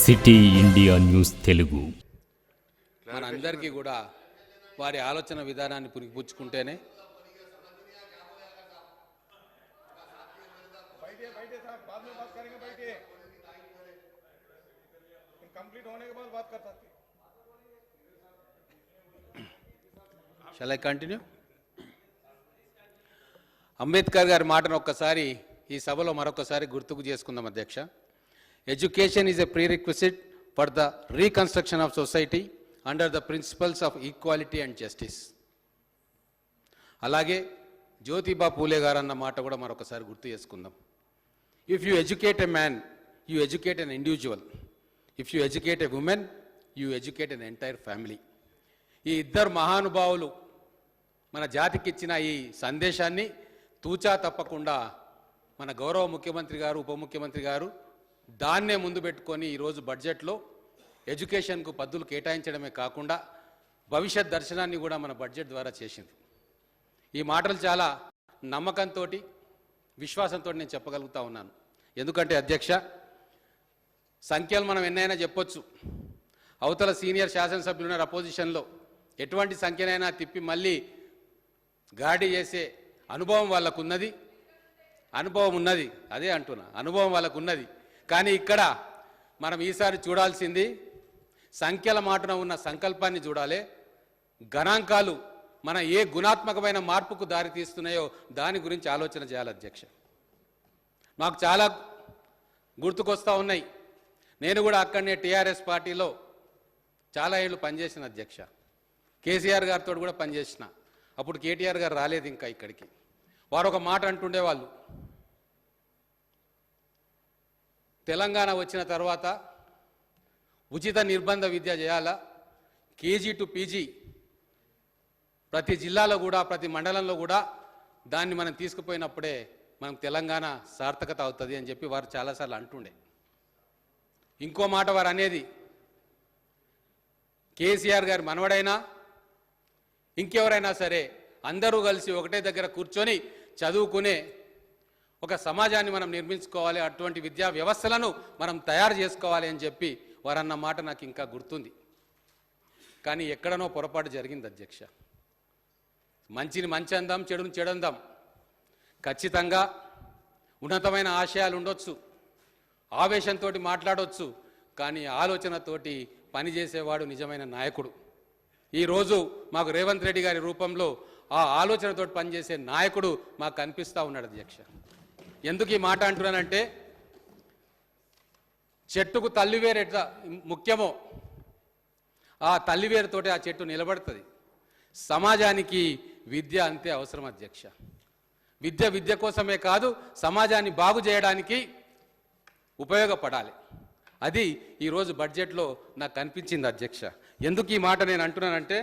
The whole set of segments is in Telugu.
సిటీ ఇండియా న్యూస్ తెలుగు మనందరికీ కూడా వారి ఆలోచన విధానాన్ని పురిపుచ్చుకుంటేనే Shall I continue? అంబేద్కర్ గారి మాటను ఒక్కసారి ఈ సభలో మరొకసారి గుర్తుకు చేసుకుందాం అధ్యక్ష. Education is a prerequisite for the reconstruction of society under the principles of equality and justice. అలాగే జ్యోతిబా పూలే గారు అన్న మాట కూడా మరొకసారి గుర్తు చేసుకుందాం. If you educate a man you educate an individual, if you educate a women you educate an entire family. ఈ ఇద్దరు మహానుభావులు మన జాతికి ఇచ్చిన ఈ సందేశాన్ని తూచా తప్పకుండా మన గౌరవ ముఖ్యమంత్రి గారు, ఉప ముఖ్యమంత్రి గారు దాన్నే ముందు పెట్టుకొని ఈరోజు బడ్జెట్లో ఎడ్యుకేషన్కు పద్దులు కేటాయించడమే కాకుండా భవిష్యత్ దర్శనాన్ని కూడా మన బడ్జెట్ ద్వారా చేసింది. ఈ మాటలు చాలా నమ్మకంతో, విశ్వాసంతో నేను చెప్పగలుగుతా ఉన్నాను. ఎందుకంటే అధ్యక్ష, సంఖ్యలు మనం ఎన్నైనా చెప్పొచ్చు. అవతల సీనియర్ శాసనసభ్యులు ఉన్నారు అపోజిషన్లో, ఎటువంటి సంఖ్యనైనా తిప్పి మళ్ళీ గాడి చేసే అనుభవం వాళ్ళకు ఉన్నది, అదే అంటున్నా, అనుభవం వాళ్ళకు ఉన్నది. కానీ ఇక్కడ మనం ఈసారి చూడాల్సింది సంఖ్యల మాటన ఉన్న సంకల్పాన్ని చూడాలి. గణాంకాలు మన ఏ గుణాత్మకమైన మార్పుకు దారి తీస్తున్నాయో దాని గురించి ఆలోచన చేయాలి అధ్యక్ష. నాకు చాలా గుర్తుకొస్తూ ఉన్నాయి. నేను కూడా అక్కడనే టీఆర్ఎస్ పార్టీలో చాలా ఏళ్ళు పనిచేసిన అధ్యక్ష. కేసీఆర్ గారితో కూడా పనిచేసిన. అప్పుడు కేటీఆర్ గారు రాలేదు ఇంకా ఇక్కడికి. వారు ఒక మాట అంటుండేవాళ్ళు, తెలంగాణ వచ్చిన తర్వాత ఉచిత నిర్బంధ విద్య చేయాలా, కేజీ టు పీజీ ప్రతి జిల్లాలో కూడా ప్రతి మండలంలో కూడా దాన్ని మనం తీసుకుపోయినప్పుడే మనం తెలంగాణ సార్థకత అవుతుంది అని చెప్పి వారు చాలాసార్లు అంటుండే. ఇంకో మాట వారు అనేది, కేసీఆర్ గారి మనవడైనా ఇంకెవరైనా సరే అందరూ కలిసి ఒకటే దగ్గర కూర్చొని చదువుకునే ఒక సమాజాన్ని మనం నిర్మించుకోవాలి, అటువంటి విద్యా వ్యవస్థలను మనం తయారు చేసుకోవాలి అని చెప్పి వారన్న మాట నాకు ఇంకా గుర్తుంది. కానీ ఎక్కడనో పొరపాటు జరిగింది అధ్యక్ష. మంచిని మంచి అందాం, చెడుని చెడందాం. ఖచ్చితంగా ఉన్నతమైన ఆశయాలు ఉండొచ్చు, ఆవేశంతో మాట్లాడవచ్చు, కానీ ఆలోచనతోటి పనిచేసేవాడు నిజమైన నాయకుడు. ఈరోజు మాకు రేవంత్ రెడ్డి గారి రూపంలో ఆ ఆలోచనతో పనిచేసే నాయకుడు మాకు కనిపిస్తూ ఉన్నాడు అధ్యక్ష. ఎందుకు ఈ మాట అంటున్నానంటే, చెట్టుకు తల్లివేరు ఎట్లా ముఖ్యమో ఆ తల్లివేరుతోటి ఆ చెట్టు నిలబడుతుంది. సమాజానికి విద్య అంతే అవసరం అధ్యక్ష. విద్య కోసమే కాదు, సమాజాన్ని బాగు చేయడానికి ఉపయోగపడాలి. అది ఈరోజు బడ్జెట్లో నాకు కనిపించింది అధ్యక్ష. ఎందుకు ఈ మాట నేను అంటున్నానంటే,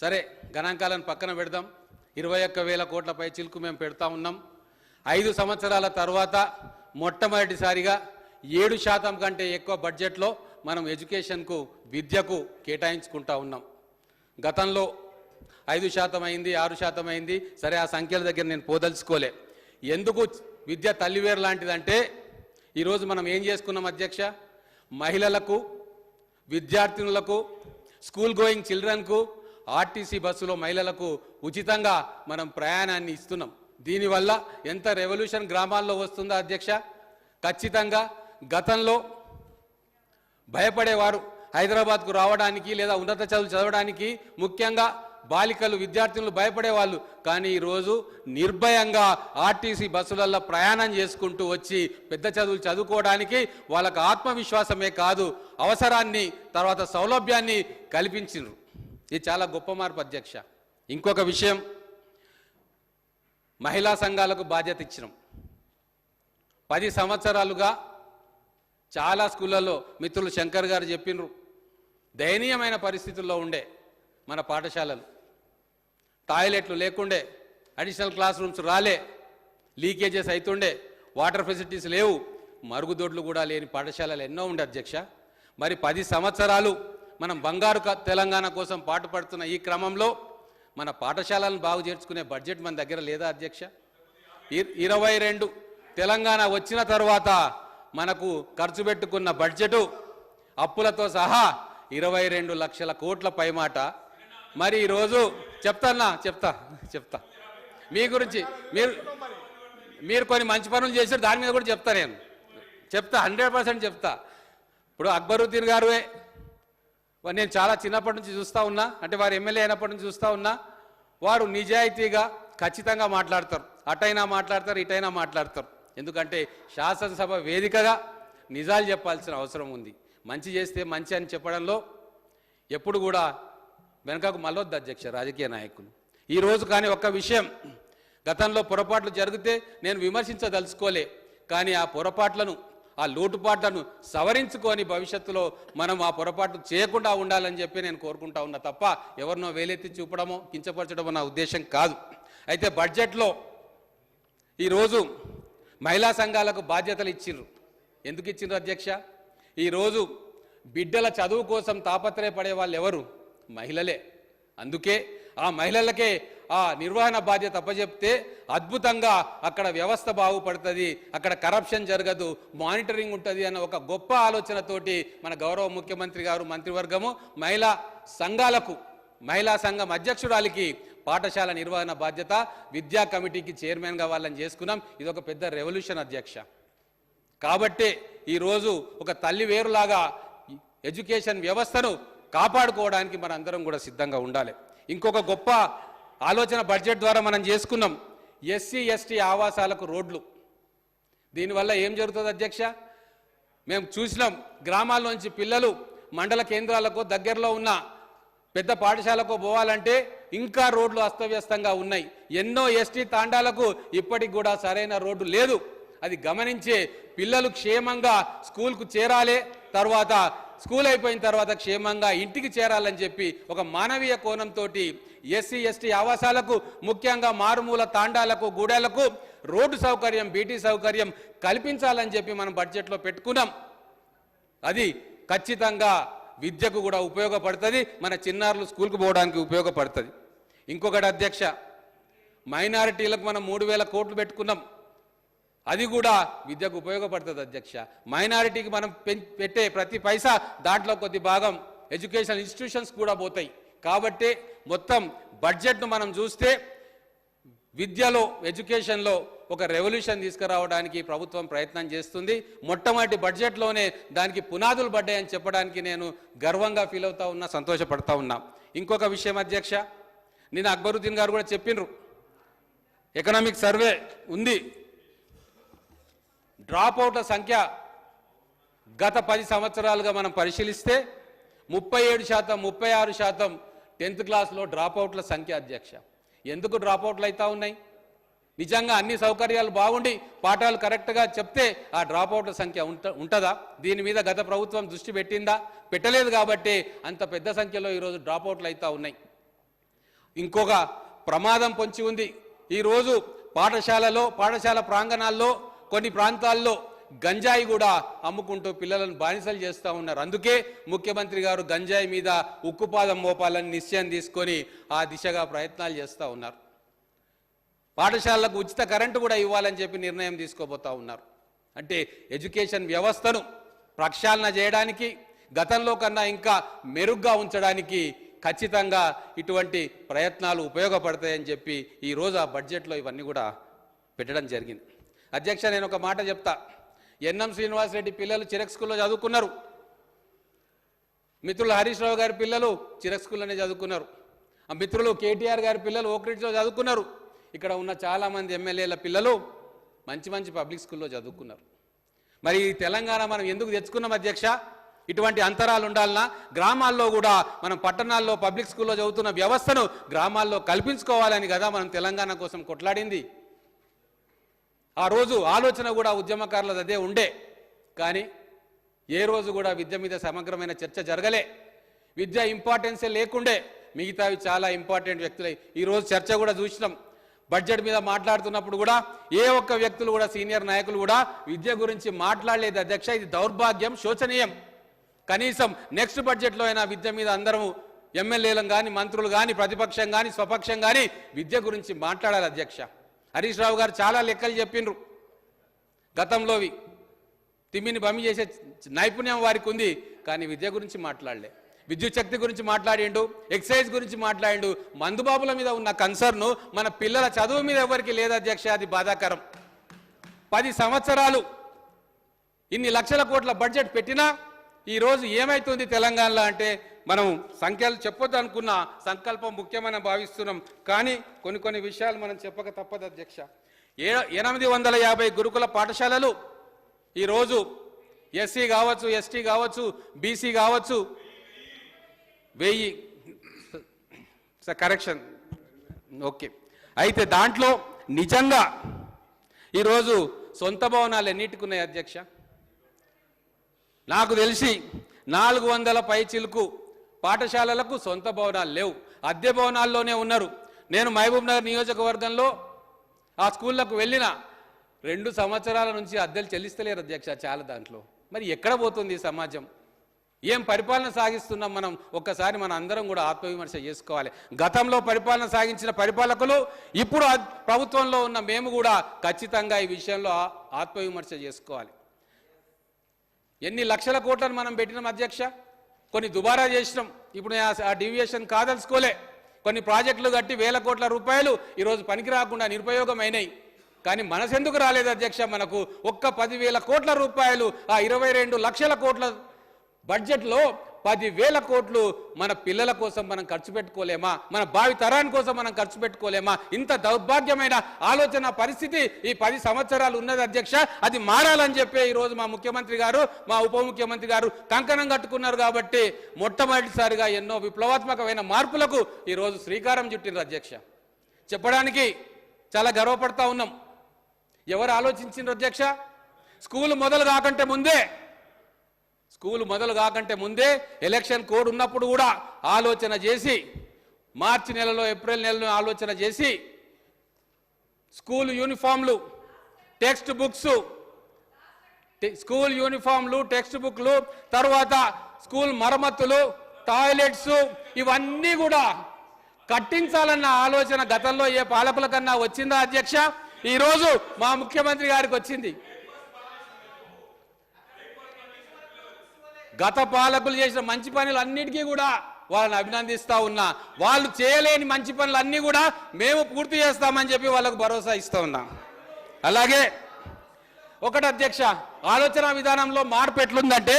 సరే గణాంకాలను పక్కన పెడదాం. 21,000 కోట్లపై చిలుకు మేము పెడతా ఉన్నాం. 5 సంవత్సరాల తర్వాత మొట్టమొదటిసారిగా 7% కంటే ఎక్కువ బడ్జెట్లో మనం ఎడ్యుకేషన్కు, విద్యకు కేటాయించుకుంటా ఉన్నాం. గతంలో 5% అయింది, 6% అయింది. సరే ఆ సంఖ్యల దగ్గర నేను పోదలుచుకోలే. ఎందుకు విద్య తల్లివేరు లాంటిదంటే, ఈరోజు మనం ఏం చేసుకున్నాం అధ్యక్ష, మహిళలకు, విద్యార్థినులకు, స్కూల్ గోయింగ్ చిల్డ్రన్కు ఆర్టీసీ బస్సులో మహిళలకు ఉచితంగా మనం ప్రయాణాన్ని ఇస్తున్నాం. దీనివల్ల ఎంత రెవల్యూషన్ గ్రామాల్లో వస్తుందో అధ్యక్ష. ఖచ్చితంగా గతంలో భయపడేవారు హైదరాబాద్కు రావడానికి లేదా ఉన్నత చదువులు చదవడానికి, ముఖ్యంగా బాలికలు, విద్యార్థులు భయపడేవాళ్ళు. కానీ ఈరోజు నిర్భయంగా ఆర్టీసీ బస్సులలో ప్రయాణం చేసుకుంటూ వచ్చి పెద్ద చదువులు చదువుకోవడానికి వాళ్ళకు ఆత్మవిశ్వాసమే కాదు, అవసరాన్ని తర్వాత సౌలభ్యాన్ని కల్పించారు. ఇది చాలా గొప్ప మార్పు అధ్యక్ష. ఇంకొక విషయం, మహిళా సంఘాలకు బాధ్యత ఇచ్చినాం. 10 సంవత్సరాలుగా చాలా స్కూళ్ళల్లో మిత్రులు శంకర్ గారు చెప్పినారు, దయనీయమైన పరిస్థితుల్లో ఉండే మన పాఠశాలలు. టాయిలెట్లు లేకుండే, అడిషనల్ క్లాస్ రూమ్స్ రాలే, లీకేజెస్ అవుతుండే, వాటర్ ఫెసిలిటీస్ లేవు, మరుగుదొడ్లు కూడా లేని పాఠశాలలు ఎన్నో ఉండే అధ్యక్ష. మరి 10 సంవత్సరాలు మనం బంగారు తెలంగాణ కోసం పాటుపడుతున్న ఈ క్రమంలో మన పాఠశాలను బాగు చేర్చుకునే బడ్జెట్ మన దగ్గర లేదా అధ్యక్ష? 22 తెలంగాణ వచ్చిన తర్వాత మనకు ఖర్చు పెట్టుకున్న బడ్జెటు అప్పులతో సహా 22 లక్షల కోట్ల పైమాట. మరి ఈరోజు చెప్తా మీ గురించి మీరు కొన్ని మంచి పనులు చేశారు, దాని మీద కూడా చెప్తా, నేను 100% చెప్తా. ఇప్పుడు అక్బరుద్దీన్ గారు నేను చాలా చిన్నప్పటి నుంచి చూస్తూ ఉన్నా, అంటే వారు ఎమ్మెల్యే అయినప్పటి నుంచి చూస్తూ ఉన్నా, వారు నిజాయితీగా ఖచ్చితంగా మాట్లాడతారు, అటైనా మాట్లాడతారు, ఇటైనా మాట్లాడతారు. ఎందుకంటే శాసనసభ వేదికగా నిజాలు చెప్పాల్సిన అవసరం ఉంది. మంచి చేస్తే మంచి అని చెప్పడంలో ఎప్పుడు కూడా వెనకకు మళ్ళొద్దు అధ్యక్ష రాజకీయ నాయకులు. ఈరోజు కానీ ఒక్క విషయం, గతంలో పొరపాట్లు జరిగితే నేను విమర్శించదలుచుకోలే, కానీ ఆ పొరపాట్లను, ఆ లోటుపాట్లను సవరించుకొని భవిష్యత్తులో మనం ఆ పొరపాటు చేయకుండా ఉండాలని చెప్పి నేను కోరుకుంటా ఉన్నా తప్ప ఎవరినో వేలెత్తి చూపడమో కించపరచడమో నా ఉద్దేశం కాదు. అయితే బడ్జెట్లో ఈరోజు మహిళా సంఘాలకు బాధ్యతలు ఇచ్చిర్రు. ఎందుకు ఇచ్చిండ్రు అధ్యక్ష? ఈరోజు బిడ్డల చదువు కోసం తాపత్రయపడే వాళ్ళు ఎవరు? మహిళలే. అందుకే ఆ మహిళలకే ఆ నిర్వహణ బాధ్యత అప్పచెప్తే అద్భుతంగా అక్కడ వ్యవస్థ బాగుపడుతుంది, అక్కడ కరప్షన్ జరగదు, మానిటరింగ్ ఉంటుంది అన్న ఒక గొప్ప ఆలోచనతోటి మన గౌరవ ముఖ్యమంత్రి గారు, మంత్రివర్గము మహిళా సంఘం అధ్యక్షురాలికి పాఠశాల నిర్వహణ బాధ్యత, విద్యా కమిటీకి చైర్మన్గా వాళ్ళని చేసుకున్నాం. ఇది ఒక పెద్ద రెవల్యూషన్ అధ్యక్ష. కాబట్టే ఈరోజు ఒక తల్లి వేరులాగా ఎడ్యుకేషన్ వ్యవస్థను కాపాడుకోవడానికి మన అందరం కూడా సిద్ధంగా ఉండాలి. ఇంకొక గొప్ప ఆలోచన బడ్జెట్ ద్వారా మనం చేసుకున్నాం, ఎస్సీ ఎస్టీ ఆవాసాలకు రోడ్లు. దీనివల్ల ఏం జరుగుతుంది అధ్యక్ష? మేము చూసినాం, గ్రామాల్లోంచి పిల్లలు మండల కేంద్రాలకు దగ్గరలో ఉన్న పెద్ద పాఠశాలకు పోవాలంటే ఇంకా రోడ్లు అస్తవ్యస్తంగా ఉన్నాయి. ఎన్నో ఎస్టీ తాండాలకు ఇప్పటికి కూడా సరైన రోడ్డు లేదు. అది గమనించే పిల్లలు క్షేమంగా స్కూల్కు చేరాలి, తర్వాత స్కూల్ అయిపోయిన తర్వాత క్షేమంగా ఇంటికి చేరాలని చెప్పి ఒక మానవీయ కోణంతో ఎస్సీ ఎస్టీ ఆవాసాలకు, ముఖ్యంగా మారుమూల తాండాలకు, గూడాలకు రోడ్డు సౌకర్యం, బీటీ సౌకర్యం కల్పించాలని చెప్పి మనం బడ్జెట్లో పెట్టుకున్నాం. అది ఖచ్చితంగా విద్యకు కూడా ఉపయోగపడుతుంది, మన చిన్నారులు స్కూల్కి పోవడానికి ఉపయోగపడుతుంది. ఇంకొకటి అధ్యక్ష, మైనారిటీలకు మనం 3000 కోట్లు పెట్టుకున్నాం, అది కూడా విద్యకు ఉపయోగపడుతుంది అధ్యక్ష. మైనారిటీకి మనం పెట్టే ప్రతి పైసా దాంట్లో కొద్ది భాగం ఎడ్యుకేషన్ ఇన్స్టిట్యూషన్స్ కూడా పోతాయి. కాబట్టి మొత్తం బడ్జెట్ను మనం చూస్తే విద్యలో, ఎడ్యుకేషన్లో ఒక రెవల్యూషన్ తీసుకురావడానికి ప్రభుత్వం ప్రయత్నం చేస్తుంది. మొట్టమొదటి బడ్జెట్లోనే దానికి పునాదులు పడ్డాయని చెప్పడానికి నేను గర్వంగా ఫీల్ అవుతా ఉన్నా, సంతోషపడతా ఉన్నా. ఇంకొక విషయం అధ్యక్ష, నిన్న అక్బరుద్దీన్ గారు కూడా చెప్పిండ్రు, ఎకనామిక్ సర్వే ఉంది, డ్రాప్అవుట్ల సంఖ్య గత 10 సంవత్సరాలుగా మనం పరిశీలిస్తే 37%, 36% 10th క్లాస్లో డ్రాప్అవుట్ల సంఖ్య అధ్యక్ష. ఎందుకు డ్రాప్అవుట్లు అవుతా ఉన్నాయి? నిజంగా అన్ని సౌకర్యాలు బాగుండి పాఠాలు కరెక్ట్గా చెప్తే ఆ డ్రాప్అవుట్ల సంఖ్య ఉంటుందా? దీని మీద గత ప్రభుత్వం దృష్టి పెట్టిందా? పెట్టలేదు. కాబట్టి అంత పెద్ద సంఖ్యలో ఈరోజు డ్రాప్అవుట్లు అవుతా ఉన్నాయి. ఇంకొక ప్రమాదం పొంచి ఉంది. ఈరోజు పాఠశాల ప్రాంగణాల్లో కొన్ని ప్రాంతాల్లో గంజాయి కూడా అమ్ముకుంటూ పిల్లలను బానిసలు చేస్తూ ఉన్నారు. అందుకే ముఖ్యమంత్రి గారు గంజాయి మీద ఉక్కుపాదం మోపాలని నిశ్చయం తీసుకొని ఆ దిశగా ప్రయత్నాలు చేస్తూ ఉన్నారు. పాఠశాలలకు ఉచిత కరెంటు కూడా ఇవ్వాలని చెప్పి నిర్ణయం తీసుకోబోతా ఉన్నారు. అంటే ఎడ్యుకేషన్ వ్యవస్థను ప్రక్షాళన చేయడానికి, గతంలో కన్నా ఇంకా మెరుగ్గా ఉంచడానికి ఖచ్చితంగా ఇటువంటి ప్రయత్నాలు ఉపయోగపడతాయని చెప్పి ఈరోజు ఆ బడ్జెట్లో ఇవన్నీ కూడా పెట్టడం జరిగింది. అధ్యక్ష, నేను ఒక మాట చెప్తా. ఎన్ఎం శ్రీనివాసరెడ్డి పిల్లలు చిరక్ స్కూల్లో చదువుకున్నారు, మిత్రులు హరీష్ రావు గారి పిల్లలు చిరక్ స్కూల్లోనే చదువుకున్నారు, ఆ మిత్రులు కేటీఆర్ గారి పిల్లలు ఓక్రిడ్జ్లో చదువుకున్నారు. ఇక్కడ ఉన్న చాలామంది ఎమ్మెల్యేల పిల్లలు మంచి పబ్లిక్ స్కూల్లో చదువుకున్నారు. మరి ఈ తెలంగాణ మనం ఎందుకు తెచ్చుకున్నాం అధ్యక్ష? ఇటువంటి అంతరాలు ఉండాలన్నా గ్రామాల్లో కూడా మనం పట్టణాల్లో పబ్లిక్ స్కూల్లో చదువుతున్న వ్యవస్థను గ్రామాల్లో కల్పించుకోవాలని కదా మనం తెలంగాణ కోసం కొట్లాడింది. ఆ రోజు ఆలోచన కూడా ఉద్యమకారులది అదే ఉండే. కానీ ఏ రోజు కూడా విద్య మీద సమగ్రమైన చర్చ జరగలే. విద్య ఇంపార్టెన్సే లేకుండే, మిగతావి చాలా ఇంపార్టెంట్ వ్యక్తులే. ఈరోజు చర్చ కూడా చూసినాం. బడ్జెట్ మీద మాట్లాడుతున్నప్పుడు కూడా ఏ ఒక్క వ్యక్తులు కూడా, సీనియర్ నాయకులు కూడా విద్య గురించి మాట్లాడలేదు అధ్యక్ష. ఇది దౌర్భాగ్యం, శోచనీయం. కనీసం నెక్స్ట్ బడ్జెట్లో అయినా విద్య మీద అందరము ఎమ్మెల్యేలను కానీ మంత్రులు కానీ ప్రతిపక్షం కానీ స్వపక్షం కానీ విద్య గురించి మాట్లాడాలి అధ్యక్ష. హరీష్ రావు గారు చాలా లెక్కలు చెప్పిండ్రు గతంలోవి. తిమ్మిని బమ్మి చేసే నైపుణ్యం వారికి ఉంది, కానీ విద్య గురించి మాట్లాడలే. విద్యుత్ శక్తి గురించి మాట్లాడిండు, ఎక్సైజ్ గురించి మాట్లాడిండు. మందుబాబుల మీద ఉన్న కన్సర్ను మన పిల్లల చదువు మీద ఎవరికి లేదు అధ్యక్ష. అది బాధాకరం. 10 సంవత్సరాలు ఇన్ని లక్షల కోట్ల బడ్జెట్ పెట్టినా ఈరోజు ఏమైతుంది తెలంగాణలో అంటే మనం సంఖ్యలు చెప్పొద్దు అనుకున్న సంకల్పం ముఖ్యమైన భావిస్తున్నాం. కానీ కొన్ని విషయాలు మనం చెప్పక తప్పదు అధ్యక్ష. 850 గురుకుల పాఠశాలలు ఈరోజు ఎస్సీ కావచ్చు, ఎస్టీ కావచ్చు, బీసీ కావచ్చు, 1000 కరెక్షన్ ఓకే. అయితే దాంట్లో నిజంగా ఈరోజు సొంత భవనాలు ఎన్నిటికి ఉన్నాయి అధ్యక్ష? నాకు తెలిసి 400 పైచిలుకు పాఠశాలలకు సొంత భవనాలు లేవు, అద్దె భవనాల్లోనే ఉన్నారు. నేను మహబూబ్ నగర్ నియోజకవర్గంలో ఆ స్కూళ్ళకు వెళ్ళిన 2 సంవత్సరాల నుంచి అద్దెలు చెల్లిస్తలేరు అధ్యక్ష. చాలా దాంట్లో మరి ఎక్కడ పోతుంది ఈ సమాజం? ఏం పరిపాలన సాగిస్తున్నాం మనం? ఒక్కసారి మన అందరం కూడా ఆత్మవిమర్శ చేసుకోవాలి. గతంలో పరిపాలన సాగించిన పరిపాలకులు, ఇప్పుడు ప్రభుత్వంలో ఉన్న మేము కూడా ఖచ్చితంగా ఈ విషయంలో ఆత్మవిమర్శ చేసుకోవాలి. ఎన్ని లక్షల కోట్లను మనం పెట్టినాం అధ్యక్ష? కొన్ని దుబారా చేసినాం. ఇప్పుడు ఆ డీవియేషన్ కాదలుచుకోలే. కొన్ని ప్రాజెక్టులు కట్టి 1000 కోట్ల రూపాయలు ఈరోజు పనికి రాకుండా నిరుపయోగం అయినాయి. కానీ మనసెందుకు రాలేదు అధ్యక్ష? మనకు ఒక్క 10,000 కోట్ల రూపాయలు ఆ 22 లక్షల కోట్ల బడ్జెట్లో 10,000 కోట్లు మన పిల్లల కోసం మనం ఖర్చు పెట్టుకోలేమా? మన భావి తరాని కోసం మనం ఖర్చు పెట్టుకోలేమా? ఇంత దౌర్భాగ్యమైన ఆలోచన పరిస్థితి ఈ 10 సంవత్సరాలు ఉన్నది అధ్యక్ష. అది మారాలని చెప్పి ఈరోజు మా ముఖ్యమంత్రి గారు, మా ఉప ముఖ్యమంత్రి గారు కంకణం కట్టుకున్నారు. కాబట్టి మొట్టమొదటిసారిగా ఎన్నో విప్లవాత్మకమైన మార్పులకు ఈరోజు శ్రీకారం చుట్టినారు అధ్యక్ష. చెప్పడానికి చాలా గర్వపడతా ఉన్నాం. ఎవరు ఆలోచించారు అధ్యక్ష? స్కూల్ మొదలు కాకంటే ముందే ఎలక్షన్ కోడ్ ఉన్నప్పుడు కూడా ఆలోచన చేసి, మార్చి నెలలో ఏప్రిల్ నెలలో ఆలోచన చేసి స్కూల్ యూనిఫామ్లు, టెక్స్ట్ బుక్లు, తర్వాత స్కూల్ మరమ్మతులు, టాయిలెట్స్ ఇవన్నీ కూడా కట్టించాలన్న ఆలోచన గతంలో ఏ పాలకుల కన్నా వచ్చిందా అధ్యక్ష? ఈరోజు మా ముఖ్యమంత్రి గారికి వచ్చింది. గత పాలకులు చేసిన మంచి పనులు అన్నిటికీ కూడా వాళ్ళని అభినందిస్తా ఉన్నా. వాళ్ళు చేయలేని మంచి పనులన్నీ కూడా మేము పూర్తి చేస్తామని చెప్పి వాళ్ళకు భరోసా ఇస్తా ఉన్నా. అలాగే ఒకటి అధ్యక్ష, ఆలోచన విధానంలో మార్పు ఎట్లుందంటే,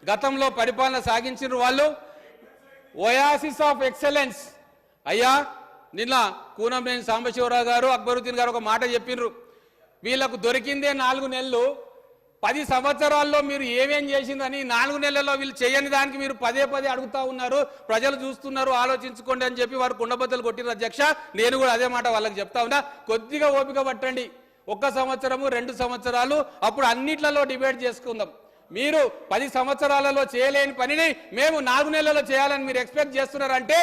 గతంలో పరిపాలన సాగించిన వాళ్ళు ఓయాసిస్ ఆఫ్ ఎక్సలెన్స్. అయ్యా నిన్న కూనంనేని సాంబశివరావు గారు, అక్బరుద్దీన్ గారు ఒక మాట చెప్పినారు. వీళ్ళకు దొరికిందే 4 నెలలు, 10 సంవత్సరాల్లో మీరు ఏమేం చేసిందని 4 నెలల్లో వీళ్ళు చేయని దానికి మీరు పదే అడుగుతా ఉన్నారు. ప్రజలు చూస్తున్నారు, ఆలోచించుకోండి అని చెప్పి వారు కుండబద్దలు కొట్టినారు అధ్యక్ష. నేను కూడా అదే మాట వాళ్ళకి చెప్తా ఉన్నా. కొద్దిగా ఓపిక పట్టండి. 1 సంవత్సరము 2 సంవత్సరాలు, అప్పుడు అన్నిట్లలో డిబేట్ చేసుకుందాం. మీరు 10 సంవత్సరాలలో చేయలేని పనిని మేము 4 నెలల్లో చేయాలని మీరు ఎక్స్పెక్ట్ చేస్తున్నారంటే